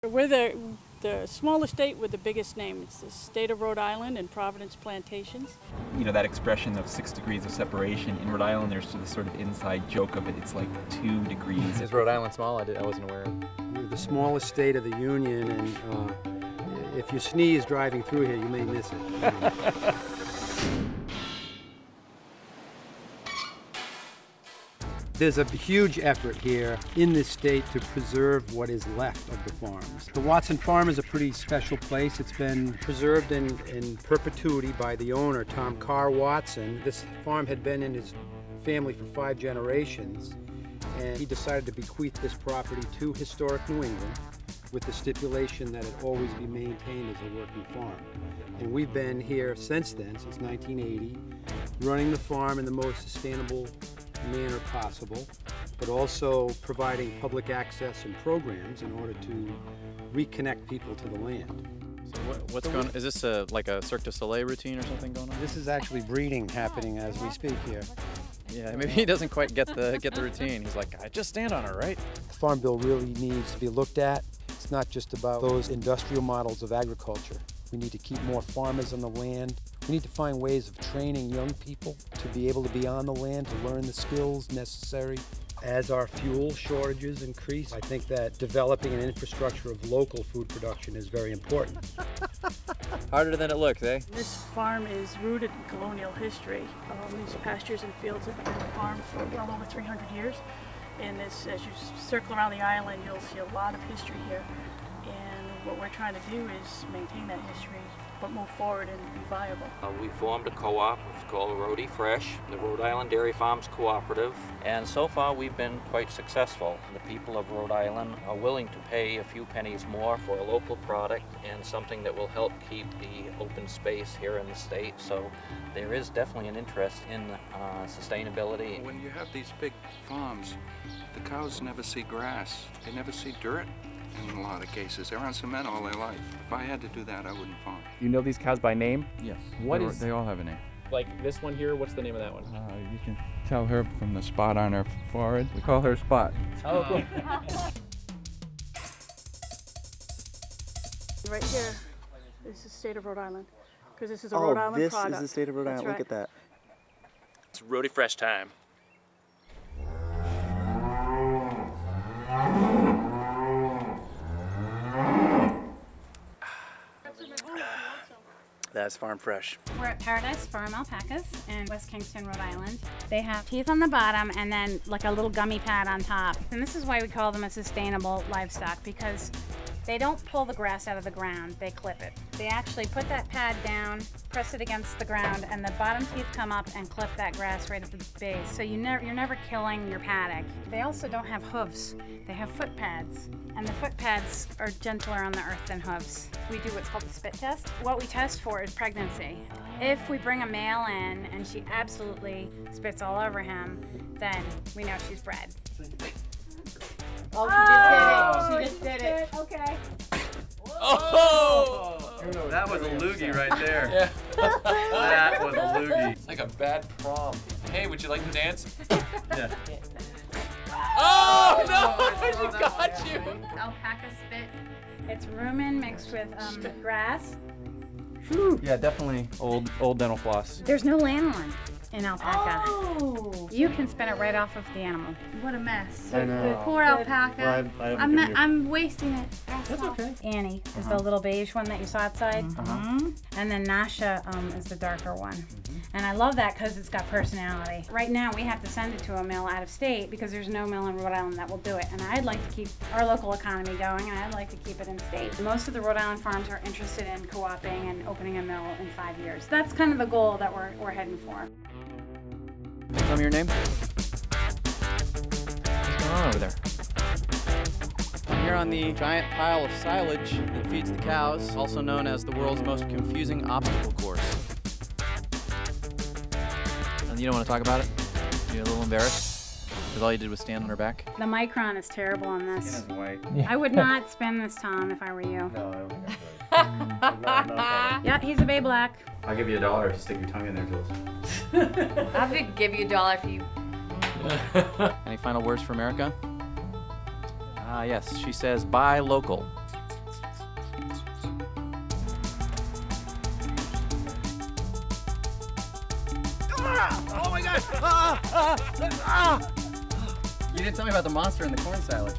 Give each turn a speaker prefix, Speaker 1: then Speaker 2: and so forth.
Speaker 1: We're the smallest state with the biggest name. It's the state of Rhode Island and Providence Plantations.
Speaker 2: You know, that expression of 6 degrees of separation. In Rhode Island, there's this sort of inside joke of it. It's like 2 degrees.
Speaker 3: Is Rhode Island small? I wasn't aware of.
Speaker 4: We're the smallest state of the Union, and if you sneeze driving through here, you may miss it. There's a huge effort here in this state to preserve what is left of the farms. The Watson Farm is a pretty special place. It's been preserved in perpetuity by the owner, Tom Carr Watson. This farm had been in his family for 5 generations, and he decided to bequeath this property to historic New England with the stipulation that it always be maintained as a working farm. And we've been here since then, since 1980, running the farm in the most sustainable manner possible, but also providing public access and programs in order to reconnect people to the land.
Speaker 3: So what's going on? Is this like a Cirque du Soleil routine or something going on?
Speaker 4: This is actually breeding happening as we speak here.
Speaker 3: Yeah, maybe he doesn't quite get the routine. He's like, I just stand on her, right?
Speaker 4: The Farm Bill really needs to be looked at. It's not just about those industrial models of agriculture. We need to keep more farmers on the land. We need to find ways of training young people to be able to be on the land, to learn the skills necessary. As our fuel shortages increase, I think that developing an infrastructure of local food production is very important.
Speaker 3: Harder than it looks, eh?
Speaker 1: This farm is rooted in colonial history. These pastures and fields have been farmed for well over 300 years. And as you circle around the island, you'll see a lot of history here. And what we're trying to do is maintain that history, but move forward and be viable.
Speaker 5: We formed a co-op, it's called Rhode Fresh, the Rhode Island Dairy Farms Cooperative, and so far we've been quite successful. The people of Rhode Island are willing to pay a few pennies more for a local product and something that will help keep the open space here in the state, so there is definitely an interest in sustainability.
Speaker 6: When you have these big farms, the cows never see grass, they never see dirt. In a lot of cases, they're on cement all their life. If I had to do that, I wouldn't farm.
Speaker 2: You know these cows by name?
Speaker 6: Yes.
Speaker 2: They all have a name.
Speaker 3: Like this one here, what's the name of that one?
Speaker 6: You can tell her from the spot on her forehead. We call her Spot.
Speaker 3: Oh, cool.
Speaker 1: Right here is the state of Rhode Island, because this is a Rhode Island product.
Speaker 7: This is the state of Rhode Island.
Speaker 1: Right.
Speaker 7: Look at that.
Speaker 3: It's Rhode Fresh time. That's farm fresh.
Speaker 8: We're at Paradise Farm Alpacas in West Kingston, Rhode Island. They have teeth on the bottom and then like a little gummy pad on top. And this is why we call them a sustainable livestock, because they don't pull the grass out of the ground, they clip it. They actually put that pad down, press it against the ground, and the bottom teeth come up and clip that grass right at the base. So you're never killing your paddock. They also don't have hooves. They have foot pads. And the foot pads are gentler on the earth than hooves. We do what's called the spit test. What we test for is pregnancy. If we bring a male in and she absolutely spits all over him, then we know she's bred.
Speaker 1: Oh, she just did it. Okay.
Speaker 3: Oh!
Speaker 7: That was a loogie right there.
Speaker 3: Yeah.
Speaker 7: That was a loogie.
Speaker 3: It's like a bad prom. Hey, would you like to dance?
Speaker 7: Yeah.
Speaker 3: Oh, no! She got you!
Speaker 8: Alpaca spit. It's rumen mixed with grass.
Speaker 2: Yeah, definitely old dental floss.
Speaker 8: There's no lanolin in alpaca.
Speaker 1: Oh!
Speaker 8: You can spin it right off of the animal.
Speaker 9: What a mess.
Speaker 7: I know.
Speaker 9: Poor alpaca.
Speaker 7: Well,
Speaker 9: I'm wasting it.
Speaker 8: That's okay. Annie is the little beige one that you saw outside. And then Nasha is the darker one. And I love that because it's got personality. Right now we have to send it to a mill out of state because there's no mill in Rhode Island that will do it. And I'd like to keep our local economy going, and I'd like to keep it in state. Most of the Rhode Island farms are interested in co-oping and opening a mill in 5 years. That's kind of the goal that we're heading for.
Speaker 3: Tell me your name. What's going on over there? I'm here on the giant pile of silage that feeds the cows, also known as the world's most confusing obstacle course. And you don't want to talk about it? You're a little embarrassed? Because all you did was stand on her back?
Speaker 8: The micron is terrible on this.
Speaker 7: Skin is white.
Speaker 8: I would not spin this, Tom, if I were you.
Speaker 7: No, I don't think I could.
Speaker 8: Yeah, he's a Bay Black.
Speaker 7: I'll give you $1 if you stick your tongue in there, Jules.
Speaker 9: I would give you $1 if you.
Speaker 3: Any final words for America? Ah, yes. She says, buy local. Oh my God! You didn't tell me about the monster in the corn silage.